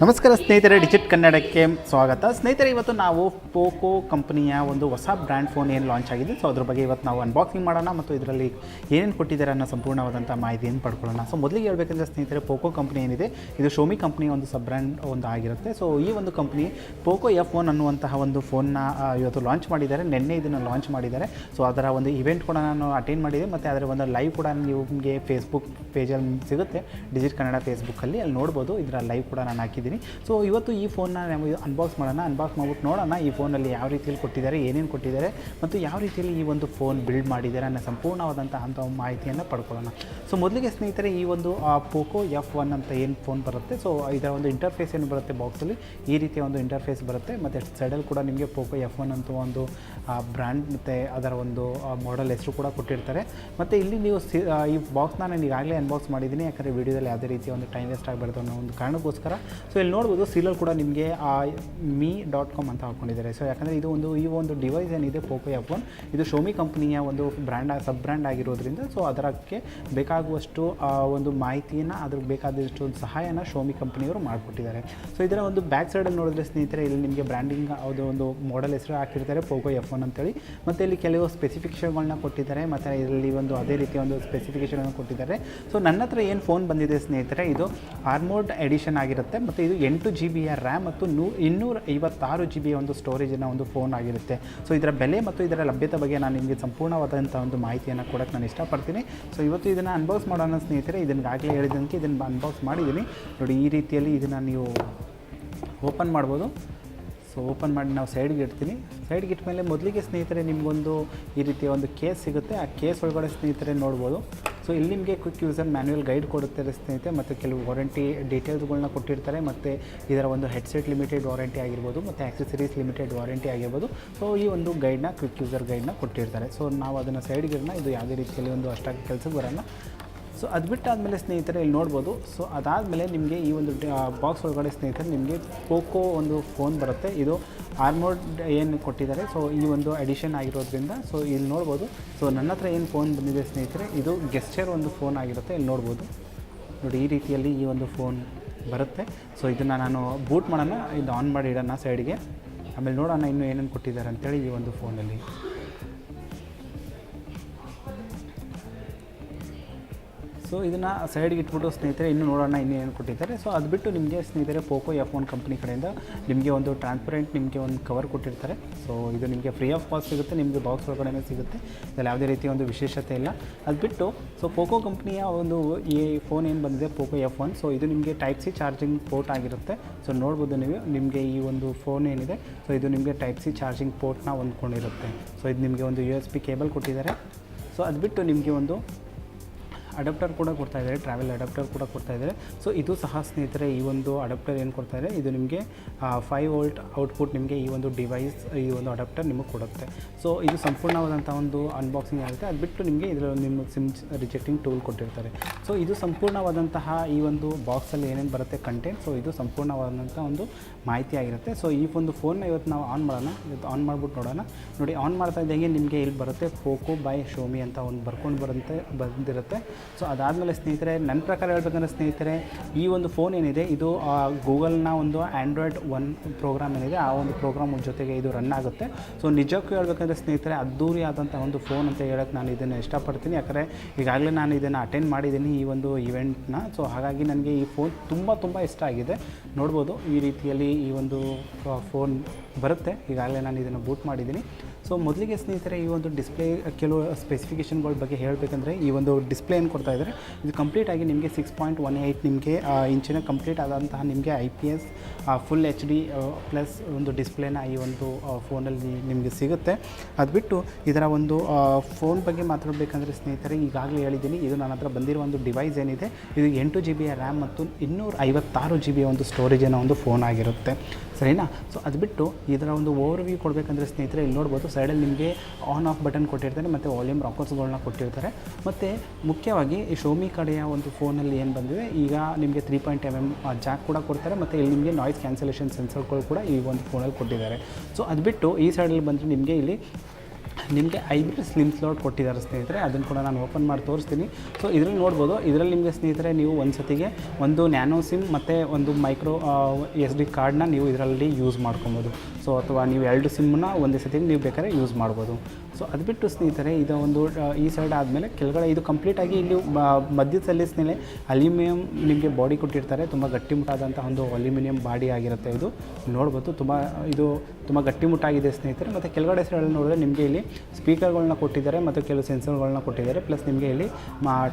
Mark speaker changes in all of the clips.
Speaker 1: ನಮಸ್ಕಾರ ಸ್ನೇಹಿತರೆ, ಡಿಜಿಟ್ ಕನ್ನಡಕ್ಕೆ ಸ್ವಾಗತ. ಸ್ನೇಹಿತರೆ, ಇವತ್ತು ನಾವು ಪೋಕೋ ಕಂಪನಿಯ ಒಂದು ಹೊಸ ಬ್ರ್ಯಾಂಡ್ ಫೋನ್ ಏನು ಲಾಂಚ್ ಆಗಿದೆ, ಸೊ ಅದ್ರ ಬಗ್ಗೆ ಇವತ್ತು ನಾವು ಅನ್ಬಾಕ್ಸಿಂಗ್ ಮಾಡೋಣ ಮತ್ತು ಇದರಲ್ಲಿ ಏನೇನು ಕೊಟ್ಟಿದ್ದಾರೆ ಅನ್ನೋ ಸಂಪೂರ್ಣವಾದಂಥ ಮಾಹಿತಿಯನ್ನು ಪಡ್ಕೊಳ್ಳೋಣ. ಸೊ ಮೊದಲಿಗೆ ಹೇಳಬೇಕಂದ್ರೆ ಸ್ನೇಹಿತರೆ, ಪೋಕೋ ಕಂಪನಿ ಏನಿದೆ ಇದು Xiaomi ಕಂಪನಿಯ ಒಂದು ಸಬ್ ಬ್ರ್ಯಾಂಡ್ ಒಂದು ಆಗಿರುತ್ತೆ. ಸೊ ಈ ಒಂದು ಕಂಪನಿ POCO F1 ಅನ್ನುವಂತಹ ಒಂದು ಫೋನ್ನ ಇವತ್ತು ಲಾಂಚ್ ಮಾಡಿದ್ದಾರೆ. ನಿನ್ನೆ ಇದನ್ನು ಲಾಂಚ್ ಮಾಡಿದ್ದಾರೆ. ಸೊ ಅದರ ಒಂದು ಇವೆಂಟ್ ಕೂಡ ನಾನು ಅಟೆಂಡ್ ಮಾಡಿದೆ ಮತ್ತು ಅದರ ಒಂದು ಲೈವ್ ಕೂಡ ನಿಮಗೆ ಫೇಸ್ಬುಕ್ ಪೇಜಲ್ಲಿ ಸಿಗುತ್ತೆ, ಡಿಜಿಟ್ ಕನ್ನಡ ಫೇಸ್ಬುಕ್ಕಲ್ಲಿ ಅಲ್ಲಿ ನೋಡ್ಬೋದು. ಇದರ ಲೈವ್ ಕೂಡ ನಾನು ಹಾಕಿದ್ದೀನಿ. ಸೊ ಇವತ್ತು ಈ ಫೋನ್ನ ನಾವು ಅನ್ಬಾಕ್ಸ್ ಮಾಡೋಣ. ಅನ್ಬಾಕ್ಸ್ ಮಾಡ್ಬಿಟ್ಟು ನೋಡೋಣ ಈ ಫೋನಲ್ಲಿ ಯಾವ ರೀತಿಯಲ್ಲಿ ಕೊಟ್ಟಿದ್ದಾರೆ, ಏನೇನು ಕೊಟ್ಟಿದ್ದಾರೆ ಮತ್ತು ಯಾವ ರೀತಿಯಲ್ಲಿ ಈ ಒಂದು ಫೋನ್ ಬಿಲ್ಡ್ ಮಾಡಿದ್ದಾರೆ ಅನ್ನೋ ಸಂಪೂರ್ಣವಾದಂತಹ ಮಾಹಿತಿಯನ್ನು ಪಡ್ಕೊಳ್ಳೋಣ. ಸೊ ಮೊದಲಿಗೆ ಸ್ನೇಹಿತರೆ, ಈ ಒಂದು POCO F1 ಅಂತ ಏನು ಫೋನ್ ಬರುತ್ತೆ, ಸೊ ಇದರ ಒಂದು ಇಂಟರ್ಫೇಸ್ ಏನು ಬರುತ್ತೆ ಬಾಕ್ಸಲ್ಲಿ ಈ ರೀತಿಯ ಒಂದು ಇಂಟರ್ಫೇಸ್ ಬರುತ್ತೆ. ಮತ್ತು ಸೈಡಲ್ಲಿ ಕೂಡ ನಿಮಗೆ POCO F1 ಅಂತ ಒಂದು ಬ್ರ್ಯಾಂಡ್ ಮತ್ತು ಅದರ ಒಂದು ಮಾಡೆಲ್ ಹೆಸರು ಕೂಡ ಕೊಟ್ಟಿರ್ತಾರೆ. ಮತ್ತು ಇಲ್ಲಿ ನೀವು ಈ ಬಾಕ್ಸ್ನ ನಾನು ಈಗಾಗಲೇ ಅನ್ಬಾಕ್ಸ್ ಮಾಡಿದ್ದೀನಿ, ಯಾಕಂದರೆ ವೀಡಿಯೋದಲ್ಲಿ ಯಾವುದೇ ರೀತಿಯ ಒಂದು ಟೈಮ್ ವೇಸ್ಟ್ ಆಗಬಾರ್ದು ಅನ್ನೋ ಒಂದು ಕಾರಣಕ್ಕೋಸ್ಕರ. ಸೊ ಇಲ್ಲಿ ನೋಡ್ಬೋದು, ಸೀಲಲ್ಲಿ ಕೂಡ ನಿಮಗೆ me.com ಅಂತ ಹಾಕ್ಕೊಂಡಿದ್ದಾರೆ. ಸೊ ಯಾಕಂದರೆ ಈ ಒಂದು ಡಿವೈಸ್ ಏನಿದೆ POCO F1 ಇದು Xiaomi ಕಂಪನಿಯ ಒಂದು ಸಬ್ ಬ್ರ್ಯಾಂಡ್ ಆಗಿರೋದ್ರಿಂದ ಸೊ ಅದಕ್ಕೆ ಬೇಕಾಗುವಷ್ಟು ಒಂದು ಮಾಹಿತಿಯನ್ನು, ಅದ್ರಿಗೆ ಬೇಕಾದಷ್ಟು ಒಂದು ಸಹಾಯನ Xiaomi ಕಂಪನಿಯವರು ಮಾಡಿಕೊಟ್ಟಿದ್ದಾರೆ. ಸೊ ಇದರ ಒಂದು ಬ್ಯಾಕ್ ಸೈಡಲ್ಲಿ ನೋಡಿದ್ರೆ ಸ್ನೇಹಿತರೆ, ಇಲ್ಲಿ ನಿಮಗೆ ಬ್ರ್ಯಾಂಡಿಂಗ್ ಒಂದು ಮಾಡೆಲ್ ಹೆಸರು ಹಾಕಿರ್ತಾರೆ POCO F1 ಅಂತೇಳಿ. ಮತ್ತು ಇಲ್ಲಿ ಕೆಲವು ಸ್ಪೆಸಿಫಿಕೇಷನ್ಗಳನ್ನ ಕೊಟ್ಟಿದ್ದಾರೆ ಮತ್ತು ಇದರಲ್ಲಿ ಒಂದು ಅದೇ ರೀತಿಯ ಒಂದು ಸ್ಪೆಸಿಫಿಕೇಷನನ್ನು ಕೊಟ್ಟಿದ್ದಾರೆ. ಸೊ ನನ್ನ ಹತ್ರ ಏನು ಫೋನ್ ಬಂದಿದೆ ಸ್ನೇಹಿತರೆ, ಇದು ಆರ್ಮೋರ್ಡ್ ಎಡಿಷನ್ ಆಗಿರುತ್ತೆ ಮತ್ತು ಇದು 8 GB ರ್ಯಾಮ್ ಮತ್ತು 256 GB ಒಂದು ಸ್ಟೋರೇಜಿನ ಒಂದು ಫೋನ್ ಆಗಿರುತ್ತೆ. ಸೊ ಇದರ ಬೆಲೆ ಮತ್ತು ಇದರ ಲಭ್ಯತೆ ಬಗ್ಗೆ ನಾನು ನಿಮಗೆ ಸಂಪೂರ್ಣವಾದಂಥ ಒಂದು ಮಾಹಿತಿಯನ್ನು ಕೊಡೋಕ್ಕೆ ನಾನು ಇಷ್ಟಪಡ್ತೀನಿ. ಸೊ ಇವತ್ತು ಇದನ್ನು ಅನ್ಬಾಕ್ಸ್ ಮಾಡೋಣ ಸ್ನೇಹಿತರೆ. ಇದನ್ನಾಗಲೇ ಹೇಳಿದಂತೆ ಇದನ್ನು ಅನ್ಬಾಕ್ಸ್ ಮಾಡಿದ್ದೀನಿ ನೋಡಿ. ಈ ರೀತಿಯಲ್ಲಿ ಇದನ್ನು ನೀವು ಓಪನ್ ಮಾಡ್ಬೋದು. ಸೊ ಓಪನ್ ಮಾಡಿ ನಾವು ಸೈಡ್ಗೆ ಇಡ್ತೀನಿ. ಸೈಡ್ಗೆ ಇಟ್ಟ ಮೇಲೆ ಮೊದಲಿಗೆ ಸ್ನೇಹಿತರೆ ನಿಮಗೊಂದು ಈ ರೀತಿಯ ಒಂದು ಕೇಸ್ ಸಿಗುತ್ತೆ. ಆ ಕೇಸ್ ಒಳಗಡೆ ಸ್ನೇಹಿತರೆ ನೋಡ್ಬೋದು. ಸೊ ಇಲ್ಲಿ ನಿಮಗೆ ಕ್ವಿಕ್ ಯೂಸರ್ ಮ್ಯಾನ್ಯುವಲ್ ಗೈಡ್ ಕೊಡುತ್ತಾರೆ ಸ್ನೇಹಿತರೆ, ಮತ್ತು ಕೆಲವು ವಾರಂಟಿ ಡೀಟೇಲ್ಸ್ಗಳನ್ನ ಕೊಟ್ಟಿರ್ತಾರೆ. ಮತ್ತು ಇದರ ಒಂದು ಹೆಡ್ಸೆಟ್ ಲಿಮಿಟೆಡ್ ವಾರಂಟಿ ಆಗಿರ್ಬೋದು ಮತ್ತು ಆಕ್ಸೆಸರೀಸ್ ಲಿಮಿಟೆಡ್ ವಾರಂಟಿ ಆಗಿರ್ಬೋದು. ಸೊ ಈ ಒಂದು ಗೈಡ್ನ ಕ್ವಿಕ್ ಯೂಸರ್ ಗೈಡ್ನ ಕೊಟ್ಟಿರ್ತಾರೆ. ಸೊ ನಾವು ಅದನ್ನು ಸೈಡ್ಗೆ ಇಡೋಣ. ಇದು ಯಾವುದೇ ರೀತಿಯಲ್ಲಿ ಒಂದು ಅಷ್ಟಾಗಿ ಕೆಲಸಕ್ಕೆ ಬರೋಲ್ಲ. ಸೊ ಅದು ಬಿಟ್ಟಾದಮೇಲೆ ಸ್ನೇಹಿತರೆ ಇಲ್ಲಿ ನೋಡ್ಬೋದು. ಸೊ ಅದಾದಮೇಲೆ ನಿಮಗೆ ಈ ಒಂದು ಬಾಕ್ಸ್ ಒಳಗಡೆ ಸ್ನೇಹಿತರೆ ನಿಮಗೆ POCO ಒಂದು ಫೋನ್ ಬರುತ್ತೆ. ಇದು ಆರ್ಮೋರ್ಡ್ ಏನು ಕೊಟ್ಟಿದ್ದಾರೆ, ಸೊ ಈ ಒಂದು ಎಡಿಷನ್ ಆಗಿರೋದ್ರಿಂದ ಸೊ ಇಲ್ಲಿ ನೋಡ್ಬೋದು. ಸೊ ನನ್ನ ಹತ್ರ ಏನು ಫೋನ್ ಬಂದಿದೆ ಸ್ನೇಹಿತರೆ, ಇದು ಗೆಸ್ಚರ್ ಒಂದು ಫೋನ್ ಆಗಿರುತ್ತೆ. ಇಲ್ಲಿ ನೋಡ್ಬೋದು ನೋಡಿ, ಈ ರೀತಿಯಲ್ಲಿ ಈ ಒಂದು ಫೋನ್ ಬರುತ್ತೆ. ಸೊ ಇದನ್ನು ನಾನು ಬೂಟ್ ಮಾಡೋಣ, ಇದು ಆನ್ ಮಾಡಿ ಇಡೋಣ ಸೈಡ್ಗೆ. ಆಮೇಲೆ ನೋಡೋಣ ಇನ್ನೂ ಏನೇನು ಕೊಟ್ಟಿದ್ದಾರೆ ಅಂತೇಳಿ ಈ ಒಂದು ಫೋನಲ್ಲಿ. ಸೊ ಇದನ್ನು ಸೈಡ್ಗೆ ಇಟ್ಬಿಟ್ಟು ಸ್ನೇಹಿತರೆ ಇನ್ನೂ ನೋಡೋಣ ಇನ್ನೂ ಏನು ಕೊಟ್ಟಿದ್ದಾರೆ. ಸೊ ಅದು ಬಿಟ್ಟು ನಿಮಗೆ ಸ್ನೇಹಿತರೆ POCO F1 ಕಂಪ್ನಿ ಕಡೆಯಿಂದ ನಿಮಗೆ ಒಂದು ಟ್ರಾನ್ಸ್ಪರೆಂಟ್ ನಿಮಗೆ ಒಂದು ಕವರ್ ಕೊಟ್ಟಿರ್ತಾರೆ. ಸೊ ಇದು ನಿಮಗೆ ಫ್ರೀ ಆಫ್ ಕಾಸ್ಟ್ ಸಿಗುತ್ತೆ, ನಿಮಗೆ ಬಾಕ್ಸ್ ಒಳಗಡೆ ಸಿಗುತ್ತೆ. ಇದರಲ್ಲಿ ಯಾವುದೇ ರೀತಿಯ ಒಂದು ವಿಶೇಷತೆ ಇಲ್ಲ. ಅದು ಬಿಟ್ಟು ಸೊ POCO ಕಂಪ್ನಿಯ ಒಂದು ಈ ಫೋನ್ ಏನು ಬಂದಿದೆ POCO F1, ಸೊ ಇದು ನಿಮಗೆ Type-C ಚಾರ್ಜಿಂಗ್ ಪೋರ್ಟ್ ಆಗಿರುತ್ತೆ. ಸೊ ನೋಡ್ಬೋದು ನೀವು, ನಿಮಗೆ ಈ ಒಂದು ಫೋನ್ ಏನಿದೆ ಸೊ ಇದು ನಿಮಗೆ Type-C ಚಾರ್ಜಿಂಗ್ ಪೋರ್ಟ್ನ ಹೊಂದ್ಕೊಂಡಿರುತ್ತೆ. ಸೊ ಇದು ನಿಮಗೆ ಒಂದು USB ಕೇಬಲ್ ಕೊಟ್ಟಿದ್ದಾರೆ. ಸೊ ಅದು ಬಿಟ್ಟು ನಿಮಗೆ ಒಂದು ಅಡಾಪ್ಟರ್ ಕೂಡ ಕೊಡ್ತಾಯಿದ್ದಾರೆ, ಟ್ರಾವೆಲ್ ಅಡಾಪ್ಟರ್ ಕೂಡ ಕೊಡ್ತಾಯಿದ್ದಾರೆ. ಸೊ ಇದು ಸಹ ಸ್ನೇಹಿತರೆ ಈ ಒಂದು ಅಡಾಪ್ಟರ್ ಏನು ಕೊಡ್ತಾಯಿದ್ದಾರೆ, ಇದು ನಿಮಗೆ 5 ವೋಲ್ಟ್ ಔಟ್ಪುಟ್ ನಿಮಗೆ ಈ ಒಂದು ಡಿವೈಸ್ ಈ ಒಂದು ಅಡಾಪ್ಟರ್ ನಿಮಗೆ ಕೊಡುತ್ತೆ. ಸೊ ಇದು ಸಂಪೂರ್ಣವಾದಂಥ ಒಂದು ಅನ್ಬಾಕ್ಸಿಂಗ್ ಆಗುತ್ತೆ. ಅದು ಬಿಟ್ಟು ನಿಮಗೆ ಇದರಲ್ಲಿ ನಿಮ್ಮ ಸಿಮ್ ರಿಜೆಕ್ಟಿಂಗ್ ಟೂಲ್ ಕೊಟ್ಟಿರ್ತಾರೆ. ಸೊ ಇದು ಸಂಪೂರ್ಣವಾದಂತಹ ಈ ಒಂದು ಬಾಕ್ಸಲ್ಲಿ ಏನೇನು ಬರುತ್ತೆ ಕಂಟೆಂಟ್, ಸೊ ಇದು ಸಂಪೂರ್ಣವಾದಂಥ ಒಂದು ಮಾಹಿತಿ ಆಗಿರುತ್ತೆ. ಸೊ ಈ ಒಂದು ಫೋನ್ನ ಇವತ್ತು ನಾವು ಆನ್ ಮಾಡೋಣ. ಇವತ್ತು ಆನ್ ಮಾಡಿಬಿಟ್ಟು ನೋಡೋಣ. ನೋಡಿ, ಆನ್ ಮಾಡ್ತಾ ಇದ್ದಂಗೆ ನಿಮಗೆ ಇಲ್ಲಿ ಬರುತ್ತೆ POCO by Xiaomi ಅಂತ ಒಂದು ಬರ್ಕೊಂಡು ಬಂದಿರುತ್ತೆ. ಸೊ ಅದಾದಮೇಲೆ ಸ್ನೇಹಿತರೆ, ನನ್ನ ಪ್ರಕಾರ ಹೇಳ್ಬೇಕಂದ್ರೆ ಸ್ನೇಹಿತರೆ, ಈ ಒಂದು ಫೋನ್ ಏನಿದೆ ಇದು ಗೂಗಲ್ನ ಒಂದು ಆ್ಯಂಡ್ರಾಯ್ಡ್ 1 ಪ್ರೋಗ್ರಾಮ್ ಏನಿದೆ ಆ ಒಂದು ಪ್ರೋಗ್ರಾಮ್ ಜೊತೆಗೆ ಇದು ರನ್ ಆಗುತ್ತೆ. ಸೊ ನಿಜಕ್ಕೂ ಹೇಳ್ಬೇಕಂದ್ರೆ ಸ್ನೇಹಿತರೆ, ಅದ್ದೂರಿ ಆದಂಥ ಒಂದು ಫೋನ್ ಅಂತ ಹೇಳೋಕ್ಕೆ ನಾನು ಇದನ್ನು ಇಷ್ಟಪಡ್ತೀನಿ. ಯಾಕಂದರೆ ಈಗಾಗಲೇ ನಾನು ಇದನ್ನು ಅಟೆಂಡ್ ಮಾಡಿದ್ದೀನಿ ಈ ಒಂದು ಇವೆಂಟ್ನ. ಸೊ ಹಾಗಾಗಿ ನನಗೆ ಈ ಫೋನ್ ತುಂಬ ಇಷ್ಟ ಆಗಿದೆ. ನೋಡ್ಬೋದು ಈ ರೀತಿಯಲ್ಲಿ ಈ ಒಂದು ಫೋನ್ ಬರುತ್ತೆ. ಈಗಾಗಲೇ ನಾನು ಇದನ್ನು ಬೂಟ್ ಮಾಡಿದ್ದೀನಿ. ಸೊ ಮೊದಲಿಗೆ ಸ್ನೇಹಿತರೆ, ಈ ಒಂದು ಡಿಸ್ಪ್ಲೇ ಕೆಲವು ಸ್ಪೆಸಿಫಿಕೇಷನ್ಗಳ ಬಗ್ಗೆ ಹೇಳಬೇಕಂದ್ರೆ, ಈ ಒಂದು ಡಿಸ್ಪ್ಲೇ ಏನು ಕೊಡ್ತಾ ಇದ್ದಾರೆ ಇದು ಕಂಪ್ಲೀಟಾಗಿ ನಿಮಗೆ 6.18 ನಿಮಗೆ ಇಂಚಿನ ಕಂಪ್ಲೀಟ್ ಆದಂತಹ ನಿಮಗೆ IPS ಫುಲ್ HD ಪ್ಲಸ್ ಒಂದು ಡಿಸ್ಪ್ಲೇನ ಈ ಒಂದು ಫೋನಲ್ಲಿ ನಿಮಗೆ ಸಿಗುತ್ತೆ. ಅದು ಬಿಟ್ಟು ಇದರ ಒಂದು ಫೋನ್ ಬಗ್ಗೆ ಮಾತಾಡಬೇಕಂದ್ರೆ ಸ್ನೇಹಿತರೆ, ಈಗಾಗಲೇ ಹೇಳಿದ್ದೀನಿ, ಇದು ನನ್ನ ಹತ್ರ ಬಂದಿರೋ ಒಂದು ಡಿವೈಸ್ ಏನಿದೆ ಇದು 8 GB ರ್ಯಾಮ್ ಮತ್ತು 256 GB ಒಂದು ಸ್ಟೋರೇಜಿನ ಒಂದು ಫೋನ್ ಆಗಿರುತ್ತೆ. ಸರಿನಾ? ಸೊ ಅದು ಬಿಟ್ಟು ಇದರ ಒಂದು ಓವರ್ವ್ಯೂ ಕೊಡಬೇಕಂದ್ರೆ ಸ್ನೇಹಿತರೆ, ಇಲ್ಲಿ ನೋಡ್ಬೋದು ಸೈಡಲ್ಲಿ ನಿಮಗೆ ಆನ್ ಆಫ್ ಬಟನ್ ಕೊಟ್ಟಿರ್ತಾರೆ ಮತ್ತು ವಾಲ್ಯೂಮ್ ರಾಕರ್ಸ್ಗಳನ್ನ ಕೊಟ್ಟಿರ್ತಾರೆ. ಮತ್ತು ಮುಖ್ಯವಾಗಿ ಈ Xiaomi ಕಡೆಯ ಒಂದು ಫೋನಲ್ಲಿ ಏನು ಬಂದಿವೆ, ಈಗ ನಿಮಗೆ 3.5mm ಜಾಕ್ ಕೂಡ ಕೊಡ್ತಾರೆ ಮತ್ತು ಇಲ್ಲಿ ನಿಮಗೆ ನಾಯ್ಸ್ ಕ್ಯಾನ್ಸಲೇಷನ್ ಸೆನ್ಸರ್ಗಳು ಕೂಡ ಈ ಒಂದು ಫೋನಲ್ಲಿ ಕೊಟ್ಟಿದ್ದಾರೆ. ಸೊ ಅದು ಬಿಟ್ಟು ಈ ಸೈಡಲ್ಲಿ ಬಂದರೆ ನಿಮಗೆ ಇಲ್ಲಿ ನಿಮಗೆ ಹೈಬ್ರಿಡ್ ಸ್ಲಿಮ್ ಸ್ಲಾಟ್ ಕೊಟ್ಟಿದ್ದಾರೆ ಸ್ನೇಹಿತರೆ. ಅದನ್ನು ಕೂಡ ನಾನು ಓಪನ್ ಮಾಡಿ ತೋರಿಸ್ತೀನಿ. ಸೊ ಇದರಲ್ಲಿ ನೋಡ್ಬೋದು, ಇದರಲ್ಲಿ ನಿಮಗೆ ಸ್ನೇಹಿತರೆ ನೀವು ಒಂದು ಸತಿಗೆ ಒಂದು ನ್ಯಾನೋ ಸಿಮ್ ಮತ್ತು ಒಂದು ಮೈಕ್ರೋ SD ಕಾರ್ಡ್ನ ನೀವು ಇದರಲ್ಲಿ ಯೂಸ್ ಮಾಡ್ಕೊಬೋದು. ಸೊ ಅಥವಾ ನೀವು 2 ಸಿಮ್ಮನ್ನ ಒಂದೇ ಸತಿಗೆ ನೀವು ಬೇಕಾದ್ರೆ ಯೂಸ್ ಮಾಡ್ಬೋದು. ಸೊ ಅದು ಬಿಟ್ಟು ಸ್ನೇಹಿತರೆ ಇದು ಒಂದು ಈ ಸೈಡ್ ಆದಮೇಲೆ ಕೆಳಗಡೆ ಇದು ಕಂಪ್ಲೀಟಾಗಿ ಇಲ್ಲಿ ಮಧ್ಯದ ಸಲ್ಲಿಸ್ಮೇಲೆ ಅಲ್ಯೂಮಿನಿಯಂ ನಿಮಗೆ ಬಾಡಿ ಕೊಟ್ಟಿರ್ತಾರೆ. ತುಂಬ ಗಟ್ಟಿಮುಟ್ಟಾದಂಥ ಒಂದು ಅಲ್ಯೂಮಿನಿಯಂ ಬಾಡಿ ಆಗಿರುತ್ತೆ. ಇದು ನೋಡ್ಬೋದು, ಇದು ತುಂಬ ಗಟ್ಟಿಮುಟ್ಟಾಗಿದೆ ಸ್ನೇಹಿತರೆ. ಮತ್ತು ಕೆಳಗಡೆ ಸೈಡಲ್ಲಿ ನೋಡಿದ್ರೆ ನಿಮಗೆ ಇಲ್ಲಿ ಸ್ಪೀಕರ್ಗಳನ್ನ ಕೊಟ್ಟಿದ್ದಾರೆ ಮತ್ತು ಕೆಲವು ಸೆನ್ಸರ್ಗಳನ್ನ ಕೊಟ್ಟಿದ್ದಾರೆ. ಪ್ಲಸ್ ನಿಮಗೆ ಇಲ್ಲಿ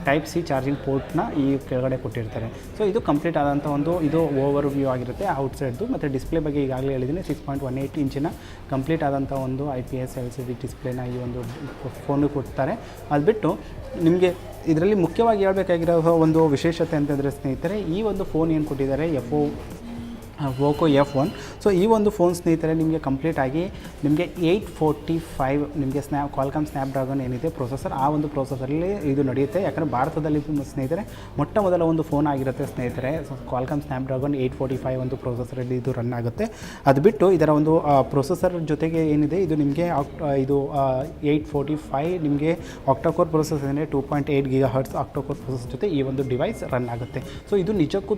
Speaker 1: ಟೈಪ್ C ಚಾರ್ಜಿಂಗ್ ಪೋರ್ಟ್ನ ಈ ಕೆಳಗಡೆ ಕೊಟ್ಟಿರ್ತಾರೆ. ಸೊ ಇದು ಕಂಪ್ಲೀಟ್ ಆದಂಥ ಒಂದು ಇದು ಓವರ್ ವ್ಯೂ ಆಗಿರುತ್ತೆ ಔಟ್ಸೈಡ್ದು. ಮತ್ತು ಡಿಸ್ಪ್ಲೇ ಬಗ್ಗೆ ಈಗಾಗಲೇ ಹೇಳಿದ್ದೀನಿ, 6.18 ಇಂಚಿನ ಕಂಪ್ಲೀಟ್ ಆದಂಥ ಒಂದು IPS LCD ಡಿಸ್ಪ್ಲೇನ ಈ ಒಂದು ಫೋನು ಕೊಡ್ತಾರೆ. ಅದು ಬಿಟ್ಟು ನಿಮಗೆ ಇದರಲ್ಲಿ ಮುಖ್ಯವಾಗಿ ಹೇಳಬೇಕಾಗಿರೋ ಒಂದು ವಿಶೇಷತೆ ಅಂತಂದರೆ ಸ್ನೇಹಿತರೆ, ಈ ಒಂದು ಫೋನ್ ಏನು ಕೊಟ್ಟಿದ್ದಾರೆ POCO F1. ಸೊ ಈ ಒಂದು ಫೋನ್ ಸ್ನೇಹಿತರೆ ನಿಮಗೆ ಕಂಪ್ಲೀಟಾಗಿ ನಿಮಗೆ 845 ನಿಮಗೆ ಕ್ವಾಲ್ಕಾಮ್ ಸ್ನ್ಯಾಪ್ಡ್ರ್ಯಾಗನ್ ಏನಿದೆ ಪ್ರೊಸೆಸರ್, ಆ ಒಂದು ಪ್ರೊಸೆಸರಲ್ಲಿ ಇದು ನಡೆಯುತ್ತೆ. ಯಾಕಂದರೆ ಭಾರತದಲ್ಲಿ ಸ್ನೇಹಿತರೆ ಮೊಟ್ಟ ಮೊದಲ ಒಂದು ಫೋನ್ ಆಗಿರುತ್ತೆ ಸ್ನೇಹಿತರೆ. ಸೊ ಕ್ವಾಲ್ಕಾಮ್ ಸ್ನ್ಯಾಪ್ಡ್ರ್ಯಾಗನ್ 845 ಒಂದು ಪ್ರೊಸೆಸರಲ್ಲಿ ಇದು ರನ್ ಆಗುತ್ತೆ. ಅದು ಬಿಟ್ಟು ಇದರ ಒಂದು ಪ್ರೊಸೆಸರ್ ಜೊತೆಗೆ ಏನಿದೆ ಇದು ನಿಮಗೆ ಇದು 845 ನಿಮಗೆ ಆಕ್ಟಾಕೋರ್ ಪ್ರೊಸೆಸರ್ ಏನಿದೆ 2.8 GHz ಆಕ್ಟಾಕೋರ್ ಪ್ರೊಸೆಸರ್ ಜೊತೆ ಈ ಒಂದು ಡಿವೈಸ್ ರನ್ ಆಗುತ್ತೆ. ಸೊ ಇದು ನಿಜಕ್ಕೂ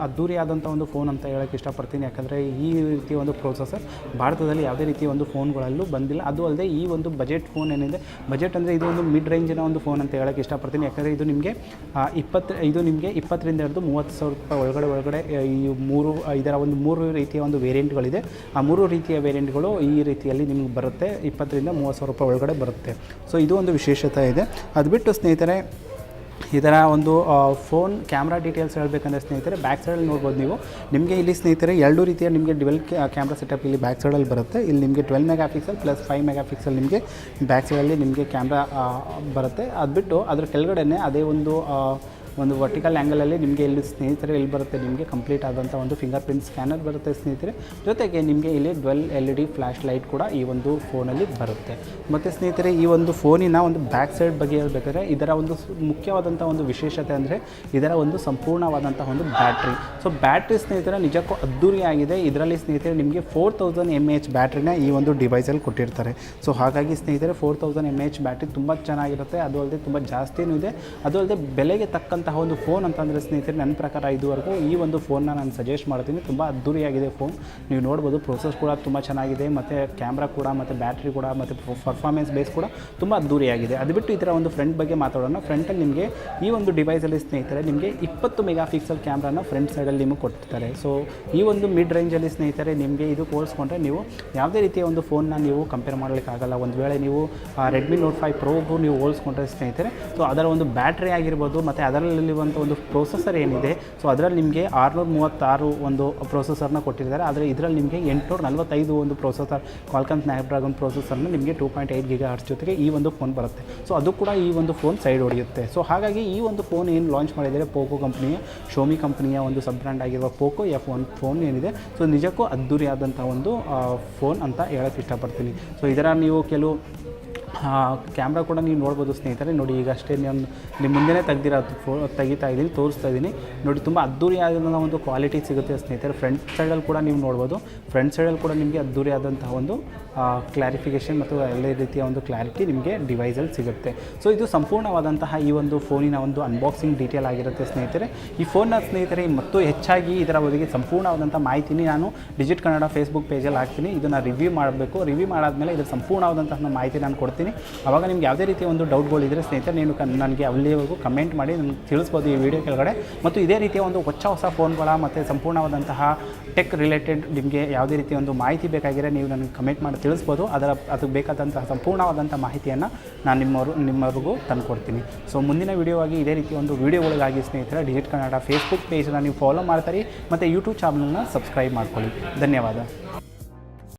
Speaker 1: ಅದ್ದೂರಿಯಾದಂಥ ಒಂದು ಫೋನ್ ಅಂತ ಹೇಳೋಕ್ಕೆ ಇಷ್ಟಪಡ್ತೀನಿ. ಯಾಕಂದರೆ ಈ ರೀತಿಯ ಒಂದು ಪ್ರೊಸೆಸರ್ ಭಾರತದಲ್ಲಿ ಯಾವುದೇ ರೀತಿಯ ಒಂದು ಫೋನ್ಗಳಲ್ಲೂ ಬಂದಿಲ್ಲ. ಅದು ಅಲ್ಲದೆ ಈ ಒಂದು ಬಜೆಟ್ ಫೋನ್ ಏನಿದೆ, ಬಜೆಟ್ ಅಂದರೆ ಇದು ಒಂದು ಮಿಡ್ ರೇಂಜಿನ ಒಂದು ಫೋನ್ ಅಂತ ಹೇಳೋಕ್ಕೆ ಇಷ್ಟಪಡ್ತೀನಿ. ಯಾಕಂದರೆ ಇದು ನಿಮಗೆ 20 ರಿಂದ ಹಿಡಿದು 30,000 ರೂಪಾಯಿ ಒಳಗಡೆ ಇದರ ಒಂದು 3 ರೀತಿಯ ಒಂದು ವೇರಿಯಂಟ್ಗಳಿದೆ. ಆ 3 ರೀತಿಯ ವೇರಿಯಂಟ್ಗಳು ಈ ರೀತಿಯಲ್ಲಿ ನಿಮಗೆ ಬರುತ್ತೆ, 20 ರಿಂದ 30,000 ರೂಪಾಯಿ ಒಳಗಡೆ ಬರುತ್ತೆ. ಸೊ ಇದು ಒಂದು ವಿಶೇಷತೆ ಇದೆ. ಅದು ಬಿಟ್ಟು ಸ್ನೇಹಿತರೆ ಇದರ ಒಂದು ಫೋನ್ ಕ್ಯಾಮ್ರಾ ಡೀಟೇಲ್ಸ್ ಹೇಳಬೇಕಂದ್ರೆ ಸ್ನೇಹಿತರೆ ಬ್ಯಾಕ್ ಸೈಡಲ್ಲಿ ನೋಡ್ಬೋದು ನೀವು. ನಿಮಗೆ ಇಲ್ಲಿ ಸ್ನೇಹಿತರೆ 2 ರೀತಿಯ ನಿಮಗೆ ಡ್ಯುವೆಲ್ ಕ್ಯಾಮ್ರಾ ಸೆಟಪ್ ಇಲ್ಲಿ ಬ್ಯಾಕ್ ಸೈಡಲ್ಲಿ ಬರುತ್ತೆ. ಇಲ್ಲಿ ನಿಮಗೆ 12 mega pixel plus 5 mega pixel ನಿಮಗೆ ಬ್ಯಾಕ್ ಸೈಡಲ್ಲಿ ನಿಮಗೆ ಕ್ಯಾಮ್ರಾ ಬರುತ್ತೆ. ಅದು ಬಿಟ್ಟು ಅದ್ರ ಕೆಳಗಡೆನೇ ಅದೇ ಒಂದು ವರ್ಟಿಕಲ್ ಆ್ಯಂಗಲಲ್ಲಿ ನಿಮಗೆ ಇಲ್ಲಿ ಸ್ನೇಹಿತರೆ ಇಲ್ಲಿ ಬರುತ್ತೆ, ನಿಮಗೆ ಕಂಪ್ಲೀಟ್ ಆದಂಥ ಒಂದು ಫಿಂಗರ್ ಪ್ರಿಂಟ್ ಸ್ಕ್ಯಾನರ್ ಬರುತ್ತೆ ಸ್ನೇಹಿತರೆ. ಜೊತೆಗೆ ನಿಮಗೆ ಇಲ್ಲಿ ಡ್ವೆಲ್ LED ಫ್ಲ್ಯಾಶ್ ಲೈಟ್ ಕೂಡ ಈ ಒಂದು ಫೋನಲ್ಲಿ ಬರುತ್ತೆ. ಮತ್ತು ಸ್ನೇಹಿತರೆ ಈ ಒಂದು ಫೋನಿನ ಒಂದು ಬ್ಯಾಕ್ ಸೈಡ್ ಬಗ್ಗೆ ಹೇಳಬೇಕಾದ್ರೆ ಇದರ ಒಂದು ಮುಖ್ಯವಾದಂಥ ಒಂದು ವಿಶೇಷತೆ ಅಂದರೆ ಇದರ ಒಂದು ಸಂಪೂರ್ಣವಾದಂಥ ಒಂದು ಬ್ಯಾಟ್ರಿ. ಸೊ ಬ್ಯಾಟ್ರಿ ಸ್ನೇಹಿತರೆ ನಿಜಕ್ಕೂ ಅದ್ದೂರಿಯಾಗಿದೆ. ಇದರಲ್ಲಿ ಸ್ನೇಹಿತರೆ ನಿಮಗೆ 4000 mAh ಬ್ಯಾಟ್ರಿನ ಈ ಒಂದು ಡಿವೈಸಲ್ಲಿ ಕೊಟ್ಟಿರ್ತಾರೆ. ಸೊ ಹಾಗಾಗಿ ಸ್ನೇಹಿತರೆ 4000 mAh ಬ್ಯಾಟ್ರಿ ತುಂಬ ಚೆನ್ನಾಗಿರುತ್ತೆ. ಅದು ಅಲ್ಲದೆ ತುಂಬ ಜಾಸ್ತಿನೂ ಇದೆ. ಅದು ಅಲ್ಲದೆ ಬೆಲೆಗೆ ತಕ್ಕಂಥ ಒಂದು ಫೋನ್ ಅಂತಂದರೆ ಸ್ನೇಹಿತರೆ ನನ್ನ ಪ್ರಕಾರ ಇದುವರೆಗೂ ಈ ಒಂದು ಫೋನ್ನ ನಾನು ಸಜೆಸ್ಟ್ ಮಾಡ್ತೀನಿ. ತುಂಬ ಅದ್ದೂರಿಯಾಗಿದೆ ಫೋನ್. ನೀವು ನೋಡ್ಬೋದು ಪ್ರೊಸೆಸ್ ಕೂಡ ತುಂಬ ಚೆನ್ನಾಗಿದೆ, ಮತ್ತು ಕ್ಯಾಮ್ರಾ ಕೂಡ, ಮತ್ತು ಬ್ಯಾಟ್ರಿ ಕೂಡ, ಮತ್ತು ಪರ್ಫಾರ್ಮೆನ್ಸ್ ಬೇಸ್ ಕೂಡ ತುಂಬ ಅದ್ದೂರಿಯಾಗಿದೆ. ಅದು ಬಿಟ್ಟು ಇದರ ಒಂದು ಫ್ರಂಟ್ ಬಗ್ಗೆ ಮಾತಾಡೋಣ. ಫ್ರಂಟಲ್ಲಿ ನಿಮಗೆ ಈ ಒಂದು ಡಿವೈಸಲ್ಲಿ ಸ್ನೇಹಿತರೆ ನಿಮಗೆ 20 ಮೆಗಾ ಪಿಕ್ಸೆಲ್ ಕ್ಯಾಮ್ರಾನ ಫ್ರಂಟ್ ಸೈಡಲ್ಲಿ ನಿಮಗೆ ಕೊಡ್ತಾರೆ. ಸೊ ಈ ಒಂದು ಮಿಡ್ ರೇಂಜಲ್ಲಿ ಸ್ನೇಹಿತರೆ ನಿಮಗೆ ಇದು ಹೋಲಿಸ್ಕೊಂಡ್ರೆ ನೀವು ಯಾವುದೇ ರೀತಿಯ ಒಂದು ಫೋನ್ನ ನೀವು ಕಂಪೇರ್ ಮಾಡಲಿಕ್ಕಾಗಲ್ಲ. ಒಂದು ವೇಳೆ ನೀವು ರೆಡ್ಮಿ ನೋಟ್ 5 ಪ್ರೋಗೂ ನೀವು ಹೋಲಿಸ್ಕೊಂಡ್ರೆ ಸ್ನೇಹಿತರೆ, ಸೊ ಅದರ ಒಂದು ಬ್ಯಾಟ್ರಿ ಆಗಿರ್ಬೋದು ಮತ್ತು ಅದರಲ್ಲಿರುವಂಥ ಒಂದು ಪ್ರೊಸೆಸರ್ ಏನಿದೆ, ಸೊ ಅದರಲ್ಲಿ ನಿಮಗೆ 636 ಒಂದು ಪ್ರೊಸೆಸರ್ನ ಕೊಟ್ಟಿದ್ದಾರೆ. ಆದರೆ ಇದರಲ್ಲಿ ನಿಮಗೆ 845 ಒಂದು ಪ್ರೊಸೆಸರ್ ಕ್ವಾಲ್ಕಾಮ್ ಸ್ನ್ಯಾಪ್ಡ್ರ್ಯಾಗನ್ ಪ್ರೊಸೆಸರ್ನ ನಿಮಗೆ 2.8 GHz ಜೊತೆಗೆ ಈ ಒಂದು ಫೋನ್ ಬರುತ್ತೆ. ಸೊ ಅದು ಕೂಡ ಈ ಒಂದು ಫೋನ್ ಸೈಡ್ ಹೊಡೆಯುತ್ತೆ. ಸೊ ಹಾಗಾಗಿ ಈ ಒಂದು ಫೋನ್ ಏನು ಲಾಂಚ್ ಮಾಡಿದ್ದಾರೆ POCO ಕಂಪ್ನಿಯ Xiaomi ಕಂಪ್ನಿಯ ಒಂದು ಸಬ್ ಬ್ರ್ಯಾಂಡ್ ಆಗಿರುವ POCO F1 ಫೋನ್ ಏನಿದೆ, ಸೊ ನಿಜಕ್ಕೂ ಅದ್ದೂರಿಯಾದಂಥ ಒಂದು ಫೋನ್ ಅಂತ ಹೇಳೋಕ್ಕೆ ಇಷ್ಟಪಡ್ತೀನಿ. ಸೊ ಇದರ ನೀವು ಕೆಲವು ಕ್ಯಾಮ್ರಾ ಕೂಡ ನೀವು ನೋಡ್ಬೋದು ಸ್ನೇಹಿತರೆ. ನೋಡಿ ಈಗ ಅಷ್ಟೇ ನಿಮ್ಮ ಮುಂದೆನೇ ತೆಗಿತಾ ಇದ್ದೀನಿ, ತೋರಿಸ್ತಾ ಇದ್ದೀನಿ ನೋಡಿ. ತುಂಬ ಅದ್ದೂರಿಯಾದಂಥ ಒಂದು ಕ್ವಾಲಿಟಿ ಸಿಗುತ್ತೆ ಸ್ನೇಹಿತರೆ. ಫ್ರಂಟ್ ಸೈಡಲ್ಲಿ ಕೂಡ ನೀವು ನೋಡ್ಬೋದು. ಫ್ರಂಟ್ ಸೈಡಲ್ಲಿ ಕೂಡ ನಿಮಗೆ ಅದ್ದೂರಿಯಾದಂತಹ ಒಂದು ಕ್ಲಾರಿಫಿಕೇಷನ್ ಮತ್ತು ಎಲ್ಲ ರೀತಿಯ ಒಂದು ಕ್ಲಾರಿಟಿ ನಿಮಗೆ ಡಿವೈಸಲ್ಲಿ ಸಿಗುತ್ತೆ. ಸೊ ಇದು ಸಂಪೂರ್ಣವಾದಂತಹ ಈ ಒಂದು ಫೋನಿನ ಒಂದು ಅನ್ಬಾಕ್ಸಿಂಗ್ ಡೀಟೇಲ್ ಆಗಿರುತ್ತೆ ಸ್ನೇಹಿತರೆ. ಈ ಫೋನ್ನ ಸ್ನೇಹಿತರೆ ಮತ್ತು ಹೆಚ್ಚಾಗಿ ಇದರ ಬಗ್ಗೆ ಸಂಪೂರ್ಣವಾದಂಥ ಮಾಹಿತಿನಿ ನಾನು ಡಿಜಿಟ್ ಕನ್ನಡ ಫೇಸ್ಬುಕ್ ಪೇಜಲ್ಲಿ ಹಾಕ್ತೀನಿ. ಇದನ್ನು ರಿವ್ಯೂ ಮಾಡಬೇಕು. ರಿವ್ಯೂ ಮಾಡಾದಮೇಲೆ ಇದರ ಸಂಪೂರ್ಣವಾದಂತಹ ಮಾಹಿತಿ ನಾನು ಕೊಡ್ತೀನಿ. ಆವಾಗ ನಿಮ್ಗೆ ಯಾವುದೇ ರೀತಿಯ ಒಂದು ಡೌಟ್ಗಳಿದ್ದರೆ ಸ್ನೇಹಿತರೆ ನೀವು ನನಗೆ ಅಲ್ಲಿವರೆಗೂ ಕಮೆಂಟ್ ಮಾಡಿ ನನಗೆ ತಿಳಿಸ್ಬೋದು ಈ ವಿಡಿಯೋ ಕೆಳಗಡೆ. ಮತ್ತು ಇದೇ ರೀತಿಯ ಒಂದು ಹೊಸ ಫೋನ್ಗಳ ಮತ್ತು ಸಂಪೂರ್ಣವಾದಂತಹ ಟೆಕ್ ರಿಲೇಟೆಡ್ ನಿಮಗೆ ಯಾವುದೇ ರೀತಿಯ ಒಂದು ಮಾಹಿತಿ ಬೇಕಾಗಿರೋ ನೀವು ನನಗೆ ಕಮೆಂಟ್ ಮಾಡಿ ತಿಳಿಸ್ಬೋದು. ಅದಕ್ಕೆ ಬೇಕಾದಂತಹ ಸಂಪೂರ್ಣವಾದಂಥ ಮಾಹಿತಿಯನ್ನು ನಾನು ನಿಮ್ಮವರೆಗೂ ತಂದುಕೊಡ್ತೀನಿ. ಸೊ ಮುಂದಿನ ವಿಡಿಯೋವಾಗಿ ಇದೇ ರೀತಿಯ ಒಂದು ವಿಡಿಯೋಗಳಿಗಾಗಿ ಸ್ನೇಹಿತರೆ ಡಿಜಿಟ್ ಕನ್ನಡ ಫೇಸ್ಬುಕ್ ಪೇಜನ್ನು ನೀವು ಫಾಲೋ ಮಾಡ್ತಾರೆ ಮತ್ತು ಯೂಟ್ಯೂಬ್ ಚಾನಲ್ನ ಸಬ್ಸ್ಕ್ರೈಬ್ ಮಾಡ್ಕೊಳ್ಳಿ. ಧನ್ಯವಾದ.